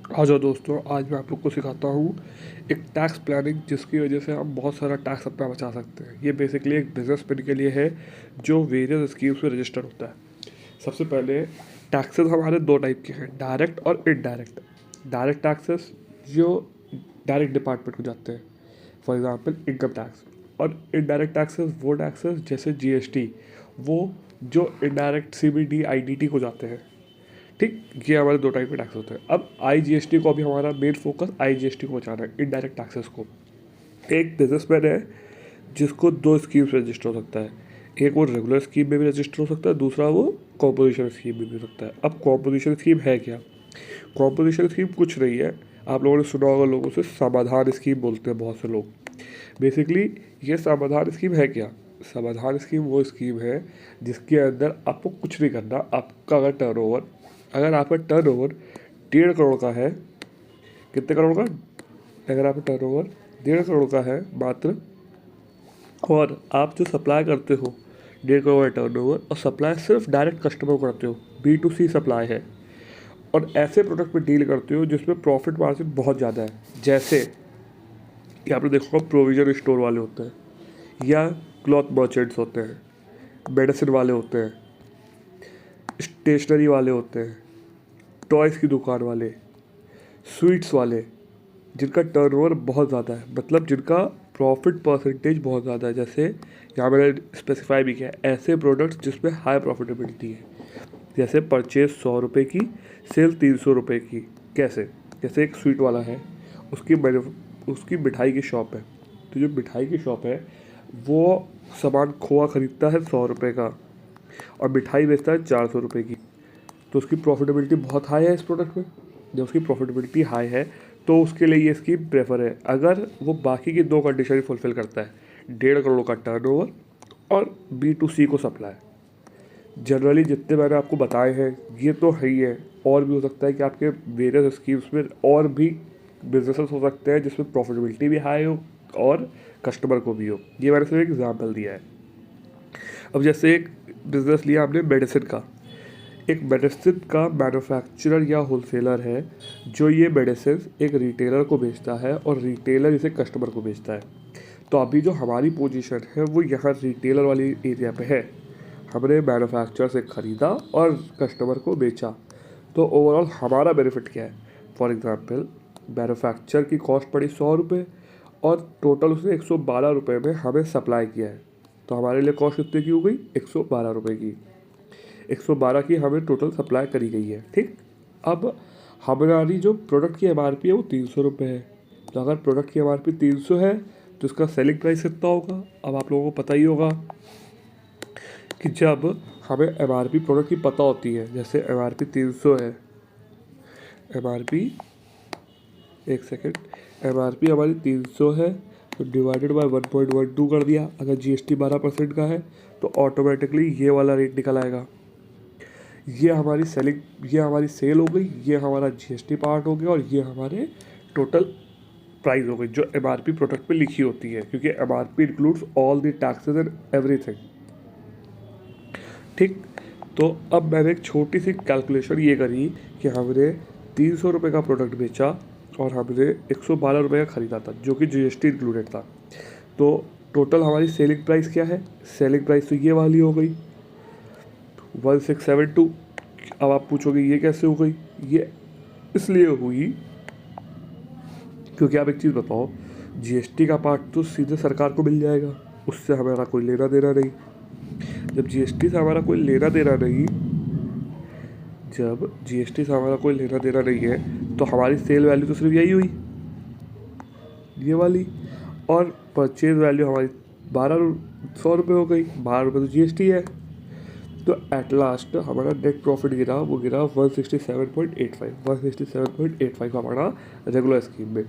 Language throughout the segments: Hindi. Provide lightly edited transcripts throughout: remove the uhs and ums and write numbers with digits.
आ जाओ दोस्तों, आज मैं आप लोग को सिखाता हूँ एक टैक्स प्लानिंग जिसकी वजह से हम बहुत सारा टैक्स अपना बचा सकते हैं। ये बेसिकली एक बिजनेसमैन के लिए है जो वेरियस स्कीम्स में रजिस्टर होता है। सबसे पहले टैक्सेस हमारे दो टाइप के हैं, डायरेक्ट और इनडायरेक्ट। डायरेक्ट टैक्सेस जो डायरेक्ट डिपार्टमेंट को जाते हैं, फॉर एग्जांपल इनकम टैक्स। और इनडायरेक्ट टैक्सेस वो टैक्सेस जैसे जीएसटी, वो जो इनडायरेक्ट सीबीडी आईडीटी को जाते हैं। ठीक, ये हमारे दो टाइप के टैक्स होते हैं। अब आईजीएसटी को, अभी हमारा मेन फोकस आईजीएसटी को बचाना है, इनडायरेक्ट टैक्सेस को। एक बिजनेसमैन है जिसको दो स्कीम्स में रजिस्टर हो सकता है। एक वो रेगुलर स्कीम में भी रजिस्टर हो सकता है, दूसरा वो कॉम्पोजिशन स्कीम में भी हो सकता है। अब कॉम्पोजिशन स्कीम है क्या? कॉम्पोजिशन स्कीम कुछ नहीं है, आप लोगों ने सुना होगा, लोगों से समाधान स्कीम बोलते हैं बहुत से लोग। बेसिकली ये समाधान स्कीम है क्या? समाधान स्कीम वो स्कीम है जिसके अंदर आपको कुछ नहीं करना। आपका अगर आपका टर्नओवर 1.5 करोड़ का है, कितने करोड़ का? अगर आपका टर्नओवर 1.5 करोड़ का है मात्र, और आप जो सप्लाई करते हो 1.5 करोड़ टर्नओवर, और सप्लाई सिर्फ डायरेक्ट कस्टमर को करते हो, B2C सप्लाई है, और ऐसे प्रोडक्ट पे डील करते हो जिसमें प्रॉफिट मार्जिन बहुत ज़्यादा है, जैसे कि आपने देखा होगा प्रोविजन स्टोर वाले होते हैं, या क्लॉथ मर्चेंट्स होते हैं, मेडिसिन वाले होते हैं, स्टेशनरी वाले होते हैं, टॉयज़ की दुकान वाले, स्वीट्स वाले, जिनका टर्नओवर बहुत ज़्यादा है, मतलब जिनका प्रॉफिट परसेंटेज बहुत ज़्यादा है। जैसे यहाँ मैंने स्पेसिफाई भी किया है, ऐसे प्रोडक्ट्स जिसमें हाई प्रॉफिटेबिलिटी है, जैसे परचेज 100 रुपये की, सेल 300 रुपये की। कैसे? जैसे एक स्वीट वाला है, उसकी मिठाई की शॉप है, तो जो मिठाई की शॉप है वो सामान खोआ ख़रीदता है 100 रुपये का, और मिठाई बेचता है 400 रुपये की, तो उसकी प्रॉफिटेबिलिटी बहुत हाई है इस प्रोडक्ट में। जब उसकी प्रॉफिटेबिलिटी हाई है तो उसके लिए ये स्कीम प्रेफर है, अगर वो बाकी की दो कंडीशन फुलफिल करता है, 1.5 करोड़ का टर्नओवर और B2C को सप्लाई। जनरली जितने मैंने आपको बताए हैं ये तो है ही है, और भी हो सकता है कि आपके वेरियस स्कीम्स में और भी बिजनेसेस हो सकते हैं जिसमें प्रॉफिटेबिलिटी भी हाई हो और कस्टमर को भी हो। ये मैंने सिर्फ एक एग्जाम्पल दिया है। अब जैसे एक बिज़नेस लिया आपने मेडिसिन का, एक मेडिसिन का मैन्युफैक्चरर या होलसेलर है जो ये मेडिसिन एक रिटेलर को बेचता है और रिटेलर इसे कस्टमर को बेचता है। तो अभी जो हमारी पोजीशन है वो यहाँ रिटेलर वाली एरिया पे है। हमने मैन्युफैक्चरर से ख़रीदा और कस्टमर को बेचा, तो ओवरऑल हमारा बेनिफिट क्या है? फॉर एग्ज़ाम्पल, मैन्युफैक्चर की कॉस्ट पड़ी 100 रुपये, और टोटल उसने 112 रुपये में हमें सप्लाई किया है, तो हमारे लिए कॉस्ट कितने की हो गई? 112 रुपये की। 112 की हमें टोटल सप्लाई करी गई है। ठीक, अब हमारी जो प्रोडक्ट की MRP है वो 300 रुपये है, तो अगर प्रोडक्ट की MRP 300 है तो इसका सेलिंग प्राइस कितना होगा? अब आप लोगों को पता ही होगा कि जब हमें MRP प्रोडक्ट की पता होती है, जैसे MRP 300 है, MRP, एक सेकेंड, MRP हमारी 300 है, तो डिवाइडेड बाय 1.12 कर दिया। अगर GST 12% का है तो ऑटोमेटिकली ये वाला रेट निकल आएगा। ये हमारी सेल हो गई, ये हमारा GST पार्ट हो गया, और ये हमारे टोटल प्राइस हो गई जो MRP प्रोडक्ट पे लिखी होती है, क्योंकि MRP includes all the taxes and everything. ठीक, तो अब मैंने एक छोटी सी कैलकुलेशन ये करी कि हमने 300 रुपये का प्रोडक्ट बेचा और हमने 112 रुपये का ख़रीदा था, जो कि GST इंक्लूडेड था। तो टोटल हमारी सेलिंग प्राइस क्या है? सेलिंग प्राइस तो ये वाली हो गई 1672। अब आप पूछोगे ये कैसे हो गई? ये इसलिए हुई क्योंकि आप एक चीज़ बताओ, GST का पार्ट तो सीधे सरकार को मिल जाएगा, उससे हमारा कोई लेना देना नहीं। जब GST से हमारा कोई लेना देना नहीं जब GST से हमारा कोई लेना देना नहीं है तो हमारी सेल वैल्यू तो सिर्फ यही हुई, ये वाली, और परचेज वैल्यू हमारी 100 रुपये हो गई। 12 रुपये तो GST है। तो एट लास्ट हमारा नेट प्रॉफिट गिरा, वो गिरा 167.85 हमारा रेगुलर स्कीम में।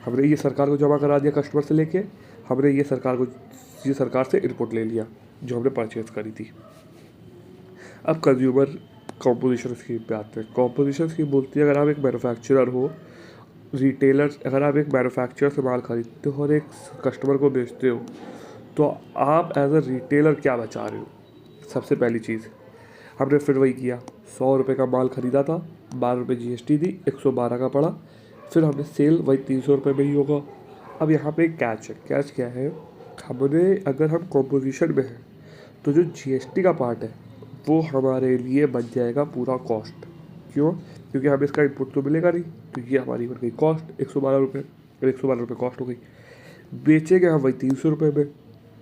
हमने ये सरकार को जमा करा दिया कस्टमर से लेके, हमने ये सरकार से इनपुट ले लिया जो हमने परचेज करी थी। अब कंज्यूमर कॉम्पोजिशन स्कीम पे आते हैं। कॉम्पोजिशन स्कीम बोलती है, अगर आप एक मैन्युफैक्चरर हो, अगर आप एक मैन्युफैक्चरर से माल खरीदते हो और एक कस्टमर को बेचते हो, तो आप एज अ रिटेलर क्या बचा रहे हो? सबसे पहली चीज़, हमने फिर वही किया, 100 रुपये का माल ख़रीदा था, ₹12 GST दी, 112 का पड़ा। फिर हमने सेल वही ₹300 में ही होगा। अब यहाँ पे कैच है, कैच क्या है, हमने अगर हम कॉम्पोजिशन में हैं तो जो GST का पार्ट है वो हमारे लिए बन जाएगा पूरा कॉस्ट। क्यों? क्योंकि हमें इसका इनपुट तो मिलेगा नहीं, तो ये हमारी बन गई कॉस्ट ₹112, और ₹112 कॉस्ट हो गई। बेचेंगे हम वही ₹300 में,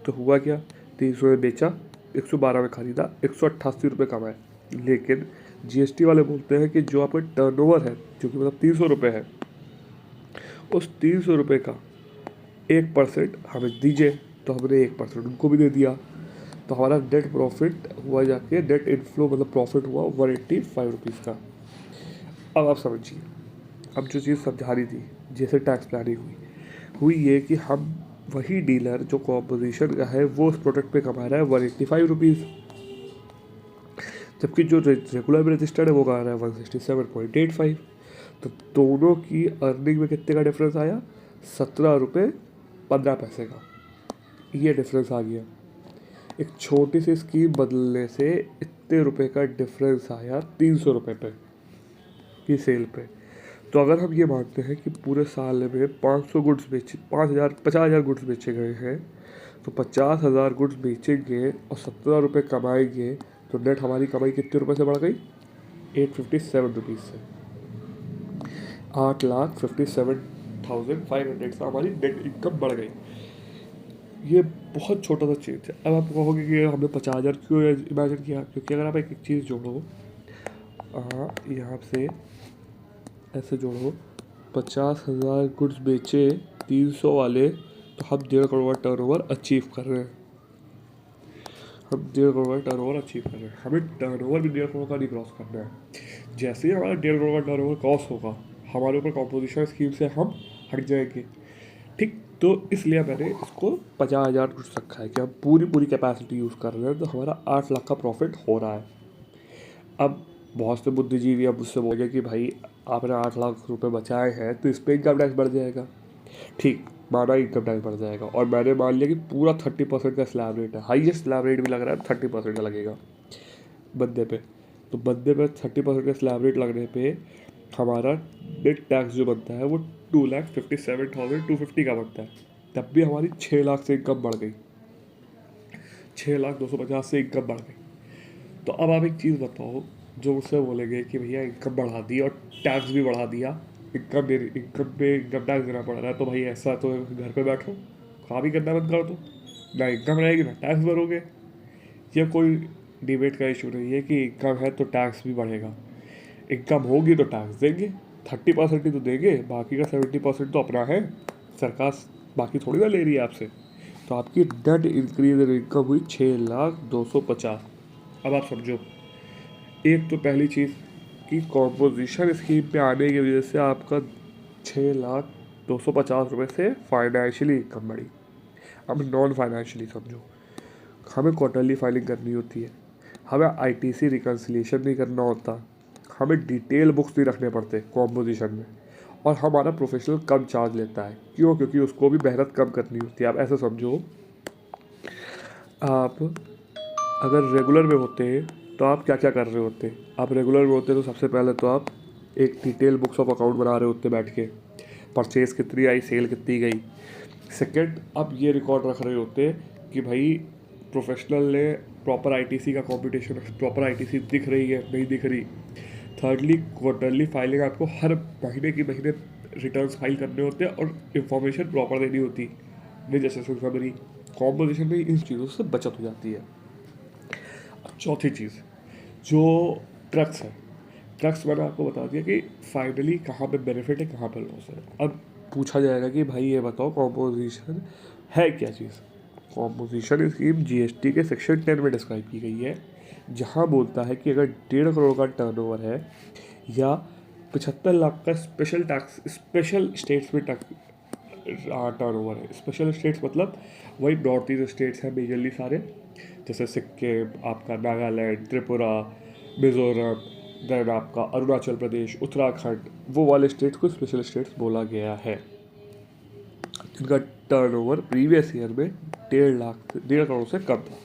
तो हुआ क्या, 300 में बेचा, 112 में खरीदा, ₹188 कमाए। लेकिन GST वाले बोलते हैं कि जो आपका टर्नओवर है, जो कि मतलब ₹300 है, उस ₹300 का 1% हमें दीजिए। तो हमने 1% उनको भी दे दिया, तो हमारा नेट प्रॉफिट हुआ जाके, नेट इनफ्लो मतलब प्रॉफिट हुआ ₹185 का। अब आप समझिए, अब जो चीज़ समझा रही थी, जैसे टैक्स प्लानिंग हुई ये कि हम वही डीलर जो कॉम्पोजिशन का है वो उस प्रोडक्ट पे कमा रहा है ₹185, जबकि जो रेगुलर में रजिस्टर्ड है वो कमा रहा है 167.85। तो दोनों की अर्निंग में कितने का डिफरेंस आया, ₹17.15 का। ये डिफरेंस आ गया। एक छोटी सी स्कीम बदलने से इतने रुपए का डिफरेंस आया ₹300 पे की सेल पे। तो अगर हम ये मानते हैं कि पूरे साल में 500 गुड्स बेचे, 50,000 गुड्स बेचे गए हैं, तो 50,000 गुड्स बेचेंगे और ₹17 कमाएंगे, तो नेट हमारी कमाई कितने रुपए से बढ़ गई, ₹857 से। 8,57,500 से हमारी नेट इनकम बढ़ गई। ये बहुत छोटा सा चीज़ है। अब आप कहोगे कि हमने 50,000 क्यों इमेजिन किया, क्योंकि अगर आप एक चीज़ जोड़ो, यहाँ से ऐसे जोड़ो, 50,000 गुड्स बेचे 300 वाले, तो हम 1.5 करोड़ टर्नओवर अचीव कर रहे हैं। हम 1.5 करोड़ टर्नओवर अचीव कर रहे हैं। हमें टर्नओवर भी 1.5 करोड़ का नहीं क्रॉस करना है। जैसे ही हमारा 1.5 करोड़ का टर्नओवर क्रॉस होगा, हमारे ऊपर कॉम्पोजिशन स्कीम से हम हट जाएंगे। ठीक, तो इसलिए मैंने इसको 50,000 कुछ रखा है कि हम पूरी कैपेसिटी यूज़ कर रहे हैं, तो हमारा 8 लाख का प्रॉफिट हो रहा है। अब बहुत से बुद्धिजीवी अब मुझसे बोलेंगे कि भाई आपने 8 लाख रुपए बचाए हैं, तो इस पर इनकम टैक्स बढ़ जाएगा। ठीक, माना इनकम टैक्स बढ़ जाएगा, और मैंने मान लिया कि पूरा 30% का स्लैब रेट है, हाईएस्ट स्लैब रेट भी लग रहा है 30% का लगेगा बंदे पे। तो बंदे पे 30% का स्लैब रेट लगने पे हमारा नेट टैक्स जो बनता है वो 2,57,250 का बनता है। तब भी हमारी 6 लाख से इनकम बढ़ गई, 6,250,000 से इनकम बढ़ गई। तो अब आप एक चीज़ बताओ, जो मुझसे बोलेंगे कि भैया इनकम बढ़ा दी और टैक्स भी बढ़ा दिया, इनकम पे इनकम टैक्स देना पड़ रहा है, तो भाई ऐसा तो घर पे बैठो, काम ही करना बंद कर दो, ना इनकम रहेगी ना टैक्स भरोगे। ये कोई डिबेट का इशू नहीं है कि इनकम है तो टैक्स भी बढ़ेगा। इनकम होगी तो टैक्स देंगे, 30% ही तो देंगे, बाकी का 70% तो अपना है, सरकार बाकी थोड़ी ना ले रही है आपसे। तो आपकी नेट इंक्रीज इनकम हुई 6,250,000। अब आप समझो, एक तो पहली चीज़ कि कॉम्पोजिशन स्कीम पे आने की वजह से आपका 6,250,000 से फाइनेंशियली इनकम बढ़ी। अब नॉन फाइनेंशियली समझो, हमें क्वार्टरली फाइलिंग करनी होती है, हमें ITC रिकन्सिलिएशन नहीं करना होता, हमें डिटेल बुक्स नहीं रखने पड़ते कॉम्पोजिशन में, और हमारा प्रोफेशनल कम चार्ज लेता है। क्यों? क्योंकि उसको भी मेहनत कम करनी होती है। आप ऐसा समझो, आप अगर रेगुलर में होते हैं तो आप क्या क्या कर रहे होते। आप रेगुलर में होते तो सबसे पहले तो आप एक डिटेल बुक्स ऑफ अकाउंट बना रहे होते बैठ के, परचेज़ कितनी आई, सेल कितनी गई। सेकंड, आप ये रिकॉर्ड रख रहे होते कि भाई प्रोफेशनल ने प्रॉपर ITC का कॉम्पिटिशन, प्रॉपर ITC दिख रही है नहीं दिख रही। थर्डली, क्वार्टरली फाइलिंग आपको हर महीने की महीने रिटर्न्स फाइल करने होते हैं और इन्फॉर्मेशन प्रॉपर देनी होती है, नहीं जैसे समरी। कॉम्पोजिशन में इन चीज़ों से बचत हो जाती है। अब चौथी चीज़, जो ट्रक्स है, ट्रक्स मैंने आपको बता दिया कि फाइनली कहाँ पे बेनिफिट है, कहाँ पे लॉस है। अब पूछा जाएगा कि भाई ये बताओ कॉम्पोजिशन है क्या चीज़। कॉम्पोजिशन स्कीम GST के सेक्शन 10 में डिस्क्राइब की गई है, जहाँ बोलता है कि अगर 1.5 करोड़ का टर्नओवर है या 75 लाख का स्पेशल स्टेट्स में टर्नओवर है। स्पेशल स्टेट्स मतलब वही नॉर्थ ईस्ट स्टेट्स हैं मेजरली सारे, जैसे सिक्किम, आपका नागालैंड, त्रिपुरा, मिज़ोरम, देन आपका अरुणाचल प्रदेश, उत्तराखंड, वो वाले स्टेट्स को स्पेशल स्टेट्स बोला गया है, जिनका टर्नओवर प्रीवियस ईयर में 1.5 करोड़ से कम था।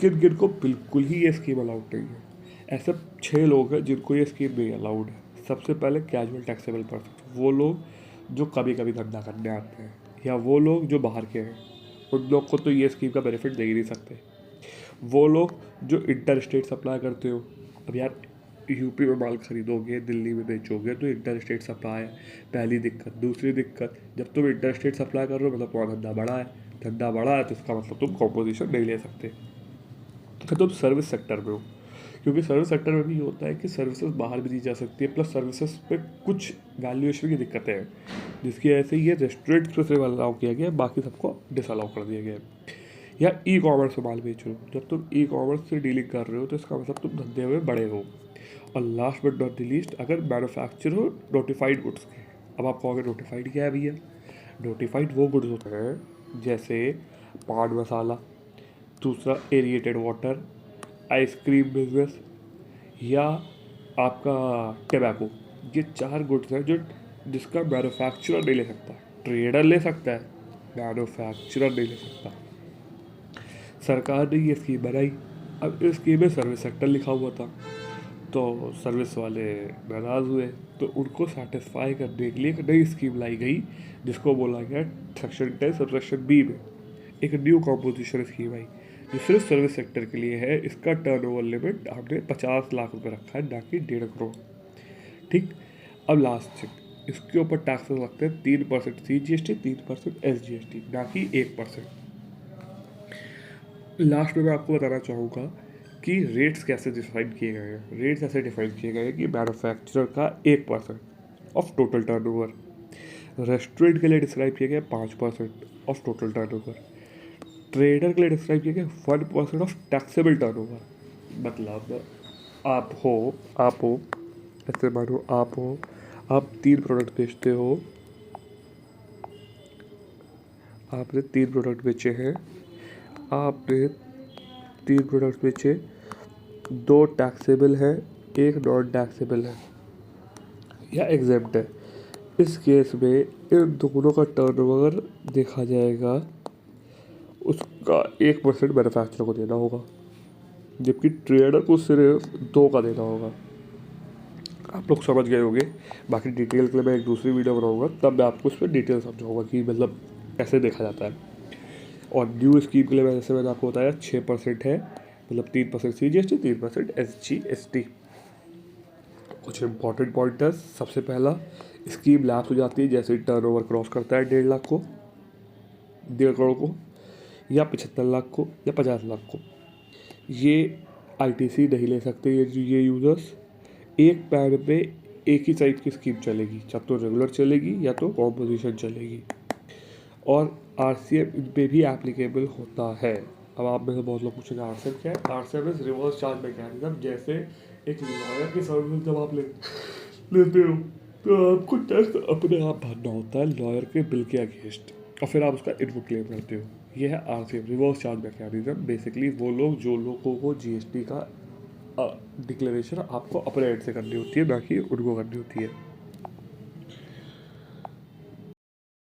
किन किन को बिल्कुल ही ये स्कीम अलाउड नहीं है। ऐसे 6 लोग हैं जिनको ये स्कीम नहीं अलाउड है। सबसे पहले कैजुअल टैक्सेबल पर्सन, वो लोग जो कभी कभी धंधा करने आते हैं या वो लोग जो बाहर के हैं, उन लोग को तो ये स्कीम का बेनिफिट दे ही नहीं सकते। वो लोग जो इंटर स्टेट सप्लाई करते हो, अब यार यूपी में माल खरीदोगे, दिल्ली में बेचोगे तो इंटर स्टेट सप्लाई है, पहली दिक्कत। दूसरी दिक्कत, जब तुम इंटर स्टेट सप्लाई कर रहे हो मतलब तुम्हारा धंधा बड़ा है, धंधा बड़ा है तो इसका मतलब तुम कॉम्पोजिशन नहीं ले सकते। तो तुम सर्विस सेक्टर में हो, क्योंकि सर्विस सेक्टर में भी ये होता है कि सर्विसेज बाहर भी दी जा सकती है, प्लस सर्विसेज पे कुछ वैल्यूएशन की दिक्कतें हैं, जिसकी वजह से ये रेस्टोरेंट पे सिर्फ अलाउ किया गया है, बाकी सबको डिसअलाउ कर दिया गया है। या ई कॉमर्स में माल बेच रहे हो, जब तुम ई कॉमर्स से डीलिंग कर रहे हो तो इसका मतलब तुम धंधे में बड़े हो। और last but not the least, अगर मैन्युफैक्चर हो नोटिफाइड गुड्स के। अब आप कहोगे नोटिफाइड क्या है भैया? नोटिफाइड वो गुड्स होते हैं जैसे पान मसाला, दूसरा एरिएटेड वाटर, आइसक्रीम बिजनेस या आपका टबैको। ये 4 गुड्स हैं जो जिसका मैन्युफैक्चरर नहीं ले सकता। ट्रेडर ले सकता है, मैन्युफैक्चरर नहीं ले सकता। सरकार ने ये स्कीम बनाई। अब इस स्कीम में सर्विस सेक्टर लिखा हुआ था, तो सर्विस वाले नाराज़ हुए, तो उनको सेटिस्फाई करने के लिए एक नई स्कीम लाई गई, जिसको बोला गया सेक्शन 10 सबसेक्शन बी में एक न्यू कॉम्पोजिशन स्कीम आई, जो सिर्फ सर्विस सेक्टर के लिए है। इसका टर्नओवर लिमिट हमने 50 लाख रुपये रखा है, ना कि 1.5 करोड़। ठीक, अब लास्ट चेक, इसके ऊपर टैक्सेस लगते हैं 3% CGST, 3% SGST, ना कि 1%। लास्ट में मैं आपको बताना चाहूँगा कि रेट्स कैसे डिफाइन किए गए हैं। रेट्स ऐसे डिफाइन किए गए हैं कि मैन्युफैक्चरर का 1% ऑफ टोटल टर्नओवर, रेस्टोरेंट के लिए डिस्क्राइब किया गया 5% ऑफ टोटल टर्नओवर, ट्रेडर के लिए डिस्क्राइब किया गया 1% ऑफ टैक्सेबल टर्नओवर। मतलब आप हो ऐसे मानो आप 3 प्रोडक्ट बेचते हो, आपने 3 प्रोडक्ट बेचे हैं, आपने 3 प्रोडक्ट बेचे, 2 टैक्सेबल है, 1 नॉन टैक्सेबल है या एग्जेम्प्ट है। इस केस में इन दोनों का टर्नओवर देखा जाएगा, उसका 1% मैन्युफैक्चरर को देना होगा, जबकि ट्रेडर को सिर्फ 2 का देना होगा। आप लोग समझ गए होंगे। बाकी डिटेल के लिए मैं एक दूसरी वीडियो बनाऊंगा, तब मैं आपको इस पर डिटेल समझाऊंगा कि मतलब कैसे देखा जाता है। और न्यू स्कीम के लिए जैसे मैंने आपको बताया 6% है, मतलब 3% CGST, 3% SGST। कुछ इंपॉर्टेंट पॉइंटर्स, सबसे पहला, स्कीम लैप्स हो जाती है जैसे टर्नओवर क्रॉस करता है 1.5 लाख को, 1.5 करोड़ को, या 75 लाख को, या 50 लाख को। ये ITC नहीं ले सकते ये यूज़र्स। एक पैर पे एक ही टाइप की स्कीम चलेगी, या तो रेगुलर चलेगी या तो कॉम्पोजिशन चलेगी। और RCM इन पर भी एप्लीकेबल होता है। अब आप में से बहुत लोग पूछेंगे RCM क्या है? RCM is reverse charge mechanism. जैसे एक लॉयर की सर्विस जब आप लेते हो तो आपको टैक्स अपने आप भरना होता है लॉयर के बिल के अगेंस्ट, और फिर आप उसका इनपुट क्लेम करते हो। ये है RCM, reverse charge mechanism. Basically वो लोग जो लोगों को GST का डिक्लेरेशन आपको अपने एंड से करनी होती है, ना कि उनको करनी होती है।